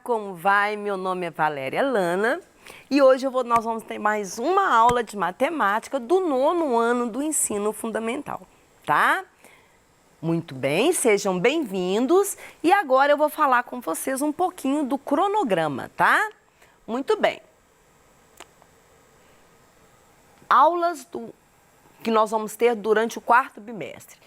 como vai? Meu nome é Valéria Lana e hoje nós vamos ter mais uma aula de matemática do 9º ano do ensino fundamental, tá? Muito bem, sejam bem-vindos e agora eu vou falar com vocês um pouquinho do cronograma, tá? Muito bem. Aulas que nós vamos ter durante o 4º bimestre.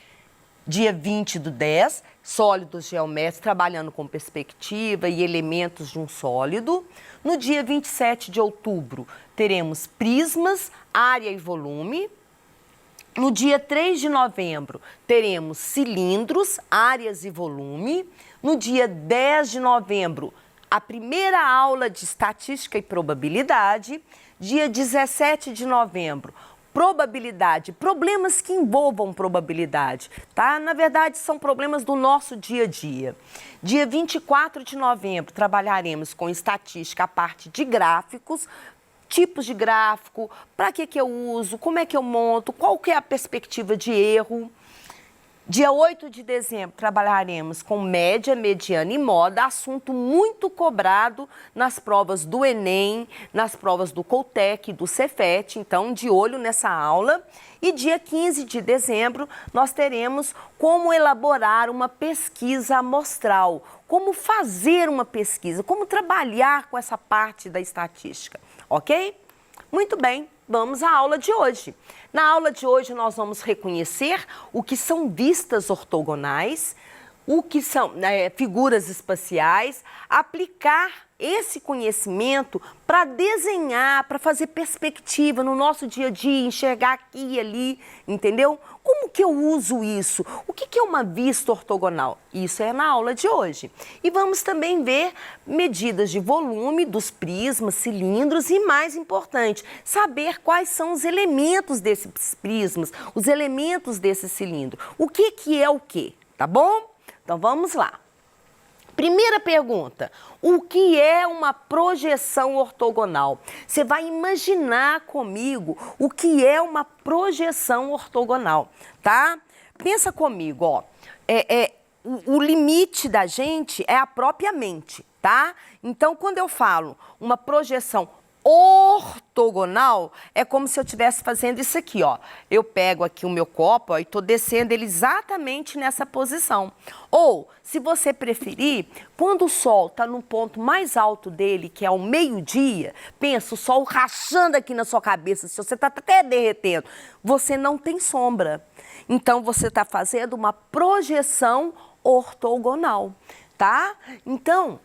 Dia 20/10, sólidos geométricos, trabalhando com perspectiva e elementos de um sólido. No dia 27 de outubro, teremos prismas, área e volume. No dia 3 de novembro, teremos cilindros, áreas e volume. No dia 10 de novembro, a primeira aula de estatística e probabilidade. Dia 17 de novembro, probabilidade, problemas que envolvam probabilidade, tá? Na verdade, são problemas do nosso dia a dia. Dia 24 de novembro, trabalharemos com estatística, a parte de gráficos, tipos de gráfico, para que eu uso, como é que eu monto, qual que é a perspectiva de erro. Dia 8 de dezembro, trabalharemos com média, mediana e moda, assunto muito cobrado nas provas do Enem, nas provas do Coltec, do Cefet, então de olho nessa aula. E dia 15 de dezembro, nós teremos como elaborar uma pesquisa amostral, como fazer uma pesquisa, como trabalhar com essa parte da estatística, ok? Muito bem, vamos à aula de hoje. Na aula de hoje nós vamos reconhecer o que são vistas ortogonais, o que são figuras espaciais, aplicar esse conhecimento para desenhar, para fazer perspectiva no nosso dia a dia, enxergar aqui e ali, entendeu? Como que eu uso isso? O que é uma vista ortogonal? Isso é na aula de hoje. E vamos também ver medidas de volume dos prismas, cilindros e, mais importante, saber quais são os elementos desses prismas, os elementos desse cilindro. O que é o quê? Tá bom? Então vamos lá. Primeira pergunta, o que é uma projeção ortogonal? Você vai imaginar comigo o que é uma projeção ortogonal, tá? Pensa comigo, ó. O limite da gente é a própria mente, tá? Então, quando eu falo uma projeção ortogonal, é como se eu estivesse fazendo isso aqui, ó. Eu pego aqui o meu copo, ó, e tô descendo ele exatamente nessa posição. Ou, se você preferir, quando o sol está no ponto mais alto dele, que é o meio-dia, pensa o sol rachando aqui na sua cabeça, se você está até derretendo, você não tem sombra. Então, você está fazendo uma projeção ortogonal, tá? Então,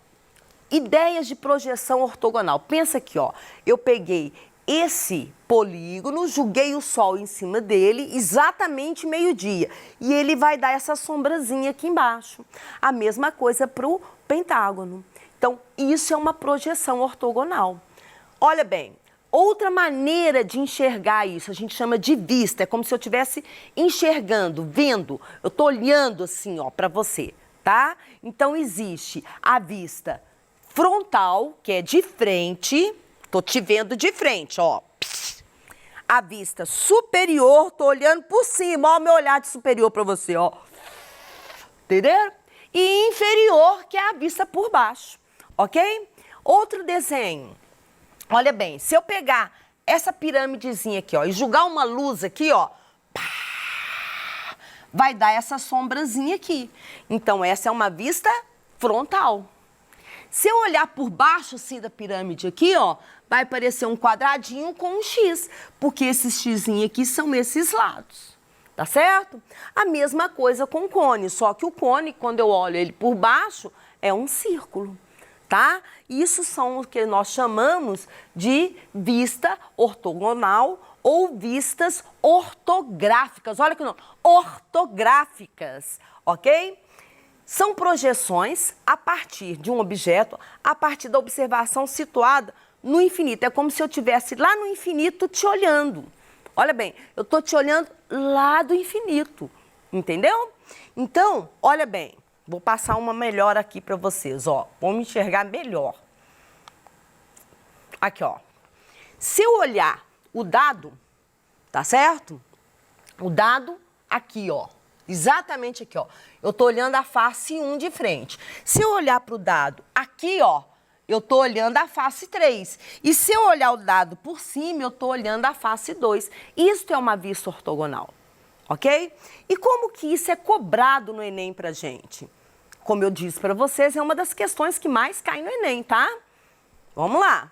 ideias de projeção ortogonal. Pensa aqui, ó. Eu peguei esse polígono, joguei o sol em cima dele, exatamente meio-dia. E ele vai dar essa sombrazinha aqui embaixo. A mesma coisa para o pentágono. Então, isso é uma projeção ortogonal. Olha bem, outra maneira de enxergar isso, a gente chama de vista. É como se eu estivesse enxergando, vendo. Eu estou olhando assim, ó, para você, tá? Então, existe a vista frontal, que é de frente, tô te vendo de frente, ó. A vista superior, tô olhando por cima, ó, o meu olhar de superior para você, ó. Entendeu? E inferior, que é a vista por baixo, ok? Outro desenho. Olha bem, se eu pegar essa pirâmidezinha aqui, ó, e jogar uma luz aqui, ó, pá, vai dar essa sombrazinha aqui. Então, essa é uma vista frontal. Se eu olhar por baixo assim da pirâmide aqui, ó, vai aparecer um quadradinho com um X, porque esses xizinhos aqui são esses lados, tá certo? A mesma coisa com o cone, só que o cone, quando eu olho ele por baixo, é um círculo, tá? Isso são o que nós chamamos de vista ortogonal ou vistas ortográficas. Olha que nome, ortográficas, ok? São projeções a partir de um objeto, a partir da observação situada no infinito. É como se eu estivesse lá no infinito te olhando. Olha bem, eu estou te olhando lá do infinito, entendeu? Então, olha bem, vou passar uma melhor aqui para vocês, ó. Vamos enxergar melhor. Aqui, ó. Se eu olhar o dado, tá certo? O dado aqui, ó. Exatamente aqui, ó. Eu tô olhando a face 1 de frente. Se eu olhar para o dado aqui, ó, eu estou olhando a face 3. E se eu olhar o dado por cima, eu estou olhando a face 2. Isto é uma vista ortogonal, ok? E como que isso é cobrado no Enem pra gente? Como eu disse para vocês, é uma das questões que mais cai no Enem, tá? Vamos lá.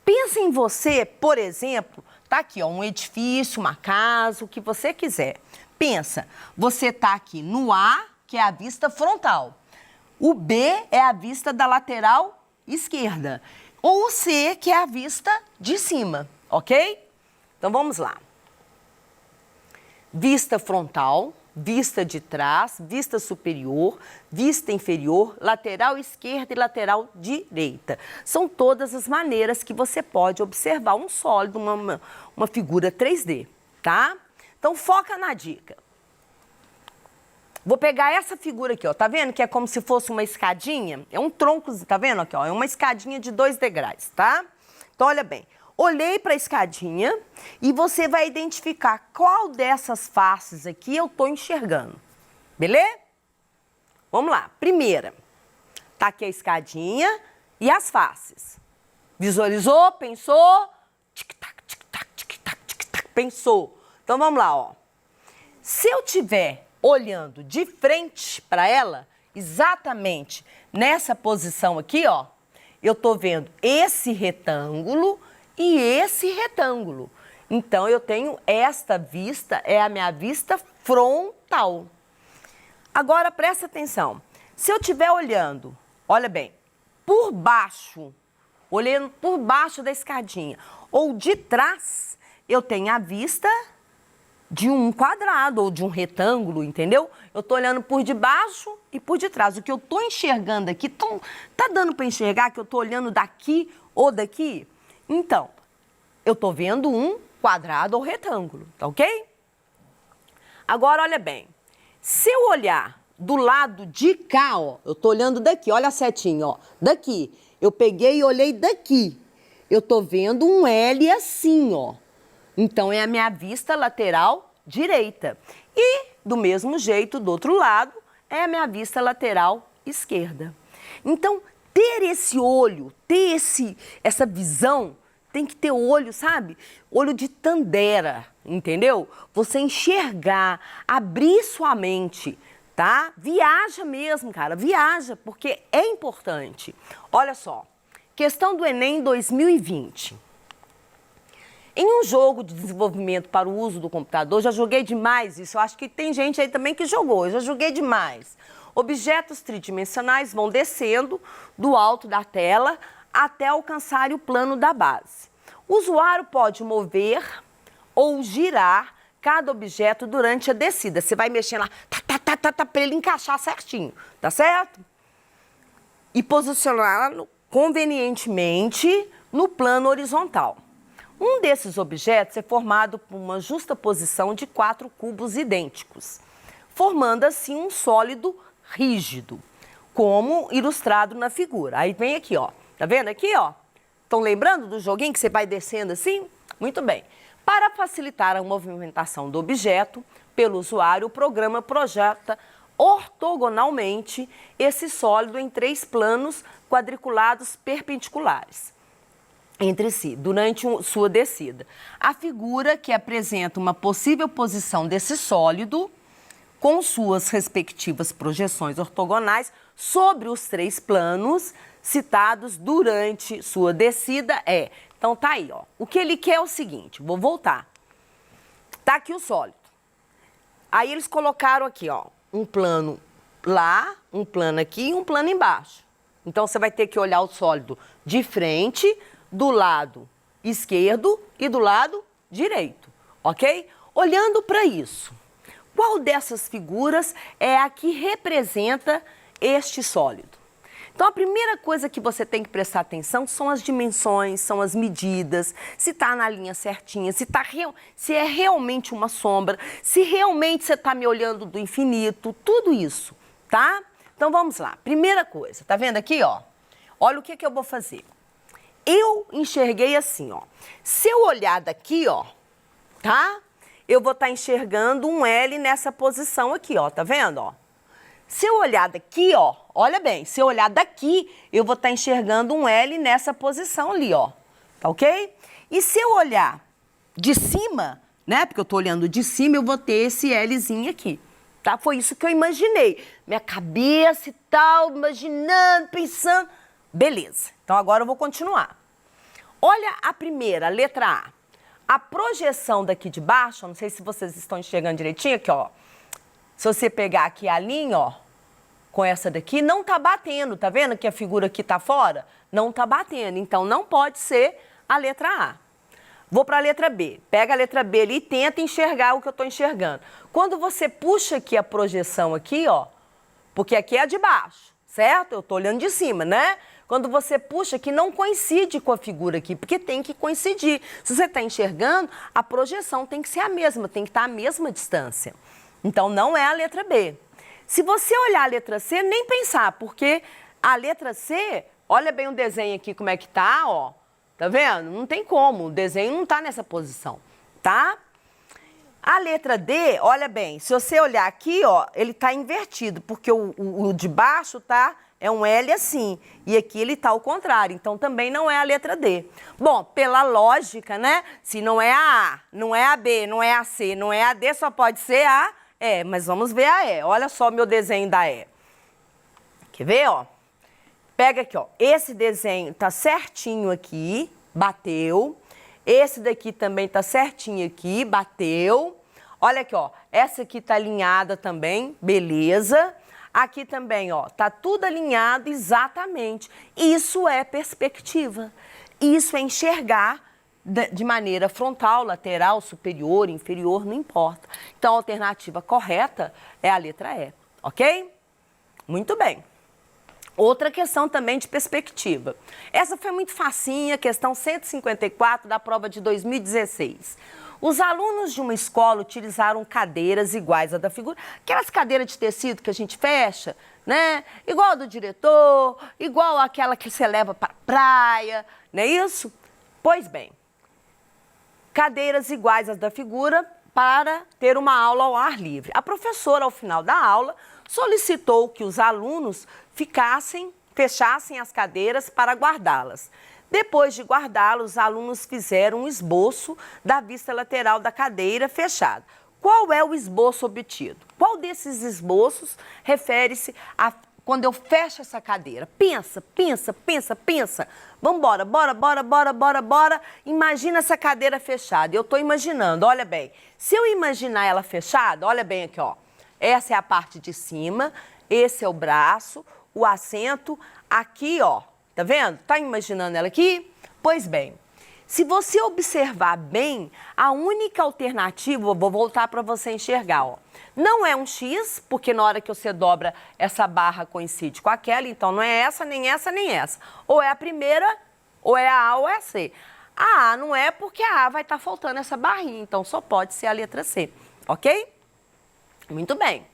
Pensa em você, por exemplo, tá aqui, ó, um edifício, uma casa, o que você quiser. Pensa, você tá aqui no A, que é a vista frontal. O B é a vista da lateral esquerda. Ou o C, que é a vista de cima, ok? Então vamos lá. Vista frontal, vista de trás, vista superior, vista inferior, lateral esquerda e lateral direita. São todas as maneiras que você pode observar um sólido, uma figura 3D, tá? Então foca na dica. Vou pegar essa figura aqui, ó, tá vendo que é como se fosse uma escadinha? É um tronco, tá vendo aqui, ó? É uma escadinha de 2 degraus, tá? Então olha bem. Olhei para a escadinha e você vai identificar qual dessas faces aqui eu estou enxergando. Beleza? Vamos lá. Primeira, tá aqui a escadinha e as faces. Visualizou? Pensou? Tic-tac, tic-tac, tic-tac, tic-tac. Pensou. Então vamos lá, ó. Se eu tiver olhando de frente para ela, exatamente nessa posição aqui, ó, eu tô vendo esse retângulo e esse retângulo. Então, eu tenho esta vista, é a minha vista frontal. Agora, presta atenção. Se eu estiver olhando, olha bem, por baixo, olhando por baixo da escadinha, ou de trás, eu tenho a vista de um quadrado ou de um retângulo, entendeu? Eu estou olhando por debaixo e por detrás. O que eu estou enxergando aqui, tá dando para enxergar que eu estou olhando daqui ou daqui? Então, eu estou vendo um quadrado ou retângulo, tá ok? Agora, olha bem. Se eu olhar do lado de cá, ó, eu estou olhando daqui, olha a setinha, ó, daqui. Eu peguei e olhei daqui. Eu estou vendo um L assim, ó. Então, é a minha vista lateral direita. E, do mesmo jeito, do outro lado, é a minha vista lateral esquerda. Então, ter esse olho, ter essa visão, tem que ter olho, sabe? Olho de Tandera, entendeu? Você enxergar, abrir sua mente, tá? Viaja mesmo, cara, viaja, porque é importante. Olha só, questão do Enem 2020. Em um jogo de desenvolvimento para o uso do computador, já joguei demais isso, eu acho que tem gente aí também que jogou, eu já joguei demais. Objetos tridimensionais vão descendo do alto da tela até alcançar o plano da base. O usuário pode mover ou girar cada objeto durante a descida. Você vai mexendo lá, para ele encaixar certinho, tá certo? E posicioná-lo convenientemente no plano horizontal. Um desses objetos é formado por uma justaposição de 4 cubos idênticos, formando assim um sólido rígido, como ilustrado na figura. Aí vem aqui, ó. Tá vendo aqui, ó? Estão lembrando do joguinho que você vai descendo assim? Muito bem. Para facilitar a movimentação do objeto pelo usuário, o programa projeta ortogonalmente esse sólido em 3 planos quadriculados perpendiculares entre si, durante sua descida. A figura que apresenta uma possível posição desse sólido, com suas respectivas projeções ortogonais sobre os 3 planos citados durante sua descida é... Então, tá aí, ó. O que ele quer é o seguinte, vou voltar. Tá aqui o sólido. Aí eles colocaram aqui, ó, um plano lá, um plano aqui e um plano embaixo. Então, você vai ter que olhar o sólido de frente, do lado esquerdo e do lado direito, ok? Olhando para isso, qual dessas figuras é a que representa este sólido? Então, a primeira coisa que você tem que prestar atenção são as dimensões, são as medidas, se está na linha certinha, se é realmente uma sombra, se realmente você está me olhando do infinito, tudo isso, tá? Então, vamos lá. Primeira coisa, tá vendo aqui, ó? Olha o que eu vou fazer. Eu enxerguei assim, ó. Se eu olhar daqui, ó, tá? Eu vou estar enxergando um L nessa posição aqui, ó, tá vendo, ó? Se eu olhar daqui, ó, olha bem, se eu olhar daqui, eu vou estar enxergando um L nessa posição ali, ó, tá ok? E se eu olhar de cima, né, porque eu tô olhando de cima, eu vou ter esse Lzinho aqui, tá? Foi isso que eu imaginei. Minha cabeça e tal, imaginando, pensando. Beleza, então agora eu vou continuar. Olha a primeira, a letra A. A projeção daqui de baixo, não sei se vocês estão enxergando direitinho aqui, ó. Se você pegar aqui a linha, ó, com essa daqui, não tá batendo, tá vendo que a figura aqui tá fora? Não tá batendo, então não pode ser a letra A. Vou para a letra B. Pega a letra B ali e tenta enxergar o que eu tô enxergando. Quando você puxa aqui a projeção aqui, ó, porque aqui é a de baixo, certo? Eu tô olhando de cima, né? Quando você puxa aqui, não coincide com a figura aqui, porque tem que coincidir. Se você tá enxergando, a projeção tem que ser a mesma, tem que estar à mesma distância. Então, não é a letra B. Se você olhar a letra C, nem pensar, porque a letra C, olha bem o desenho aqui como é que tá, ó. Tá vendo? Não tem como, o desenho não tá nessa posição, tá? A letra D, olha bem, se você olhar aqui, ó, ele tá invertido, porque o de baixo tá, é um L assim, e aqui ele tá ao contrário, então também não é a letra D. Bom, pela lógica, né, se não é a A, não é a B, não é a C, não é a D, só pode ser a E, mas vamos ver a E. Olha só meu desenho da E. Quer ver, ó? Pega aqui, ó, esse desenho tá certinho aqui, bateu. Esse daqui também tá certinho aqui, bateu. Olha aqui, ó, essa aqui tá alinhada também, beleza. Aqui também, ó, tá tudo alinhado exatamente. Isso é perspectiva. Isso é enxergar de maneira frontal, lateral, superior, inferior, não importa. Então, a alternativa correta é a letra E, ok? Muito bem. Outra questão também de perspectiva. Essa foi muito facinha, questão 154 da prova de 2016. Os alunos de uma escola utilizaram cadeiras iguais à da figura, aquelas cadeiras de tecido que a gente fecha, né? Igual a do diretor, igual aquela que você leva para a praia, não é isso? Pois bem, cadeiras iguais às da figura para ter uma aula ao ar livre. A professora, ao final da aula, solicitou que os alunos fechassem as cadeiras para guardá-las. Depois de guardá-las, os alunos fizeram um esboço da vista lateral da cadeira fechada. Qual é o esboço obtido? Qual desses esboços refere-se a quando eu fecho essa cadeira? Pensa, pensa, pensa, pensa. Vambora, bora, bora, bora, bora, bora. Imagina essa cadeira fechada. Eu estou imaginando, olha bem. Se eu imaginar ela fechada, olha bem aqui, ó. Essa é a parte de cima, esse é o braço, o assento, aqui, ó. Tá vendo? Tá imaginando ela aqui? Pois bem, se você observar bem, a única alternativa, vou voltar para você enxergar, ó. Não é um X, porque na hora que você dobra, essa barra coincide com aquela, então não é essa, nem essa, nem essa. Ou é a primeira, ou é a A, ou é a C. A A não é porque a A vai estar faltando essa barrinha, então só pode ser a letra C, ok? Muito bem.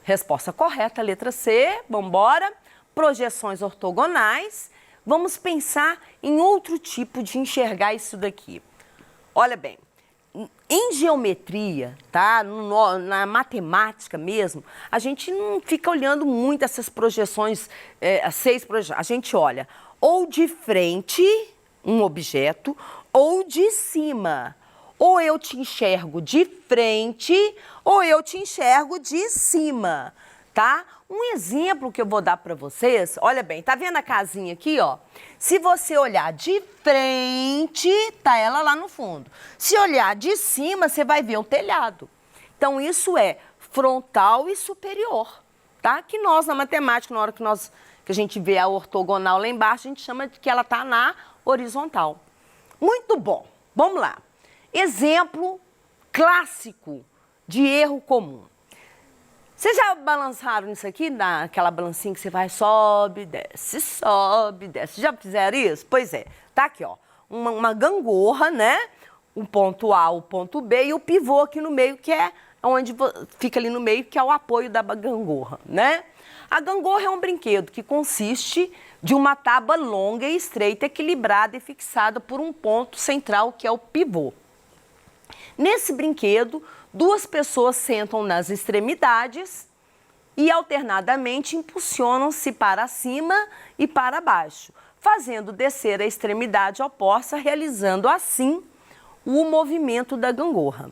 Resposta correta, letra C, vambora. Projeções ortogonais. Vamos pensar em outro tipo de enxergar isso daqui. Olha bem, em geometria, tá? Na matemática mesmo, a gente não fica olhando muito essas projeções, as 6 projeções. A gente olha ou de frente, um objeto, ou de cima. Ou eu te enxergo de frente, ou eu te enxergo de cima, tá? Um exemplo que eu vou dar para vocês, olha bem, tá vendo a casinha aqui, ó? Se você olhar de frente, tá ela lá no fundo. Se olhar de cima, você vai ver o telhado. Então, isso é frontal e superior, tá? Que nós, na matemática, na hora que a gente vê a ortogonal lá embaixo, a gente chama de que ela tá na horizontal. Muito bom. Vamos lá. Exemplo clássico de erro comum. Vocês já balançaram isso aqui, naquela balancinha que você vai, sobe, desce, já fizeram isso? Pois é, tá aqui, ó, uma gangorra, né? O ponto A, o ponto B e o pivô aqui no meio, que é onde fica ali no meio, que é o apoio da gangorra, né? A gangorra é um brinquedo que consiste de uma tábua longa e estreita, equilibrada e fixada por um ponto central, que é o pivô. Nesse brinquedo, duas pessoas sentam nas extremidades e alternadamente impulsionam-se para cima e para baixo, fazendo descer a extremidade oposta, realizando assim o movimento da gangorra.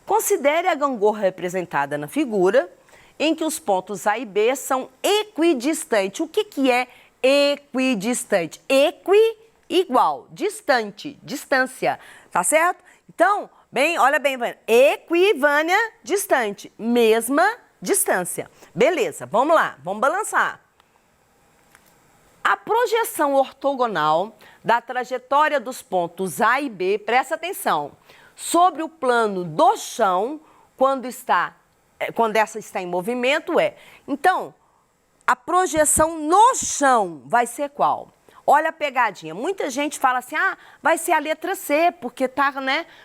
Considere a gangorra representada na figura, em que os pontos A e B são equidistantes. O que é equidistante? Equi, igual, distante, distância, tá certo? Então, olha bem, Vânia. Equivânia, distante, mesma distância. Beleza, vamos lá, vamos balançar. A projeção ortogonal da trajetória dos pontos A e B, presta atenção, sobre o plano do chão, quando essa está em movimento, Então, a projeção no chão vai ser qual? Olha a pegadinha. Muita gente fala assim, vai ser a letra C, porque tá,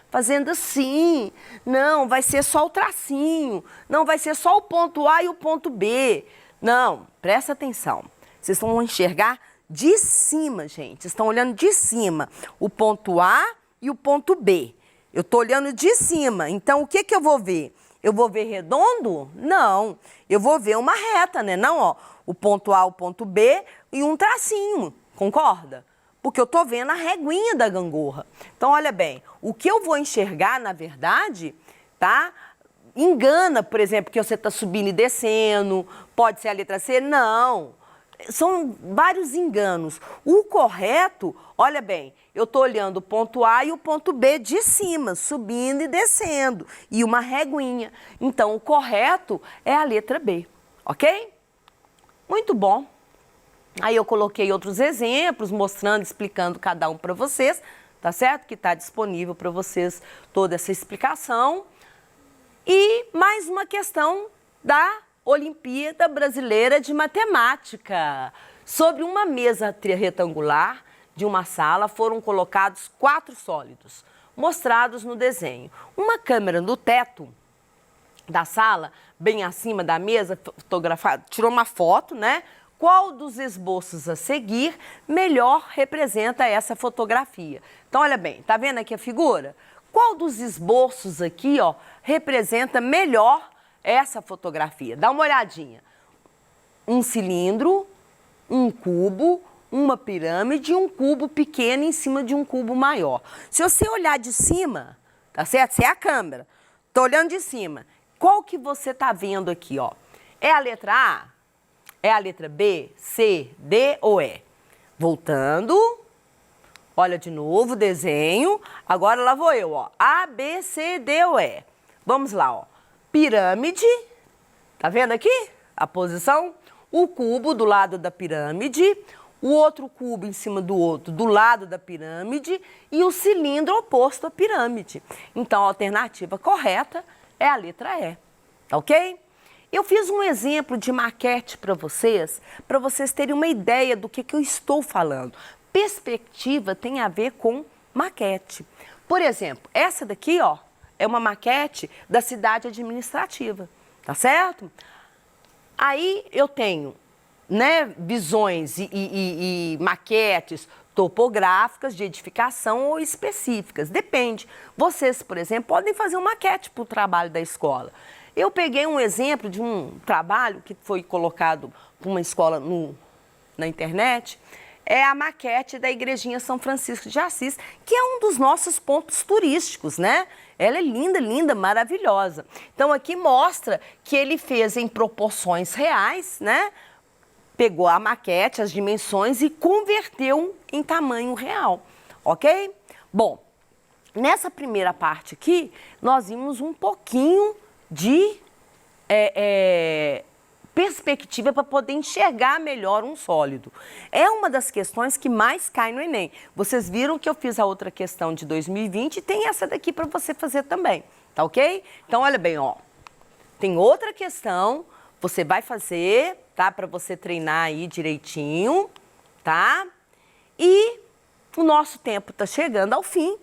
fazendo assim. Não, vai ser só o tracinho. Não, vai ser só o ponto A e o ponto B. Não, presta atenção. Vocês vão enxergar de cima, gente. Vocês estão olhando de cima o ponto A e o ponto B. Eu estou olhando de cima. Então, o que eu vou ver? Eu vou ver redondo? Não. Eu vou ver uma reta, né? Não, ó. O ponto A, o ponto B e um tracinho. Concorda? Porque eu estou vendo a reguinha da gangorra. Então, olha bem, o que eu vou enxergar, na verdade, tá? Engana, por exemplo, que você está subindo e descendo, pode ser a letra C? Não. São vários enganos. O correto, olha bem, eu estou olhando o ponto A e o ponto B de cima, subindo e descendo, e uma reguinha. Então, o correto é a letra B, ok? Muito bom. Aí eu coloquei outros exemplos, mostrando, explicando cada um para vocês, tá certo? Que está disponível para vocês toda essa explicação. E mais uma questão da Olimpíada Brasileira de Matemática. Sobre uma mesa retangular de uma sala foram colocados 4 sólidos, mostrados no desenho. Uma câmera no teto da sala, bem acima da mesa, tirou uma foto, né? Qual dos esboços a seguir melhor representa essa fotografia? Então, olha bem, tá vendo aqui a figura? Qual dos esboços aqui, ó, representa melhor essa fotografia? Dá uma olhadinha. Um cilindro, um cubo, uma pirâmide e um cubo pequeno em cima de um cubo maior. Se você olhar de cima, tá certo? Você é a câmera. Tô olhando de cima. Qual que você tá vendo aqui, ó? É a letra A? É a letra B, C, D ou E? Voltando, olha de novo o desenho. Agora lá vou eu, ó. A, B, C, D ou E? Vamos lá, ó. Pirâmide, tá vendo aqui a posição? O cubo do lado da pirâmide, o outro cubo em cima do outro do lado da pirâmide e o cilindro oposto à pirâmide. Então, a alternativa correta é a letra E, tá ok? Eu fiz um exemplo de maquete para vocês terem uma ideia do que eu estou falando. Perspectiva tem a ver com maquete. Por exemplo, essa daqui, ó, é uma maquete da cidade administrativa, tá certo? Aí eu tenho, visões e maquetes topográficas de edificação ou específicas, depende. Vocês, por exemplo, podem fazer uma maquete para o trabalho da escola. Eu peguei um exemplo de um trabalho que foi colocado por uma escola na internet, é a maquete da Igrejinha São Francisco de Assis, que é um dos nossos pontos turísticos, né? Ela é linda, linda, maravilhosa. Então, aqui mostra que ele fez em proporções reais, né? Pegou a maquete, as dimensões e converteu em tamanho real, ok? Bom, nessa primeira parte aqui, nós vimos um pouquinho de perspectiva para poder enxergar melhor um sólido. É uma das questões que mais cai no Enem. Vocês viram que eu fiz a outra questão de 2020 e tem essa daqui para você fazer também, tá ok? Então, olha bem, ó. Tem outra questão, você vai fazer, tá? Para você treinar aí direitinho, tá? E o nosso tempo está chegando ao fim,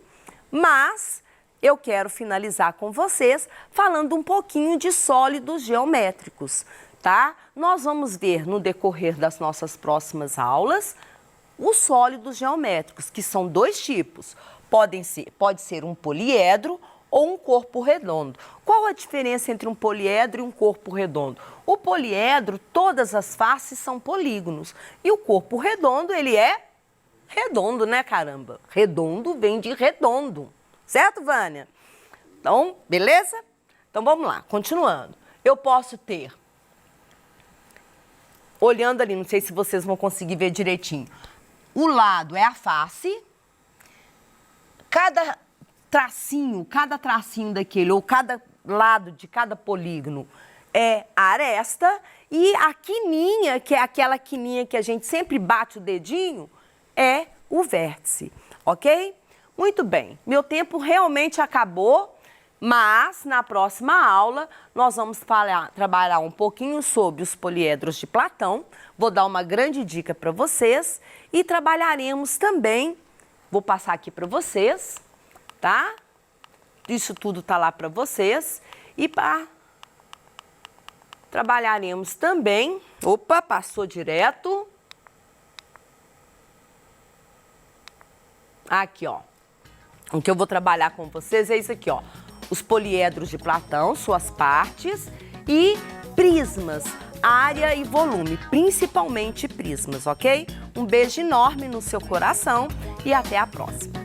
mas eu quero finalizar com vocês falando um pouquinho de sólidos geométricos, tá? Nós vamos ver no decorrer das nossas próximas aulas os sólidos geométricos, que são 2 tipos. Pode ser um poliedro ou um corpo redondo. Qual a diferença entre um poliedro e um corpo redondo? O poliedro, todas as faces são polígonos. E o corpo redondo, ele é redondo, né, caramba? Redondo vem de redondo. Certo, Vânia? Então, beleza? Então, vamos lá, continuando. Eu posso ter, olhando ali, não sei se vocês vão conseguir ver direitinho, o lado é a face, cada tracinho daquele, ou cada lado de cada polígono é a aresta, e a quininha, que é aquela quininha que a gente sempre bate o dedinho, é o vértice, ok? Muito bem, meu tempo realmente acabou, mas na próxima aula nós vamos trabalhar um pouquinho sobre os poliedros de Platão, vou dar uma grande dica para vocês e trabalharemos também, vou passar aqui para vocês, tá? Isso tudo tá lá para vocês e trabalharemos também, opa, passou direto, aqui ó, o que eu vou trabalhar com vocês é isso aqui ó, os poliedros de Platão, suas partes e prismas, área e volume, principalmente prismas, ok? Um beijo enorme no seu coração e até a próxima.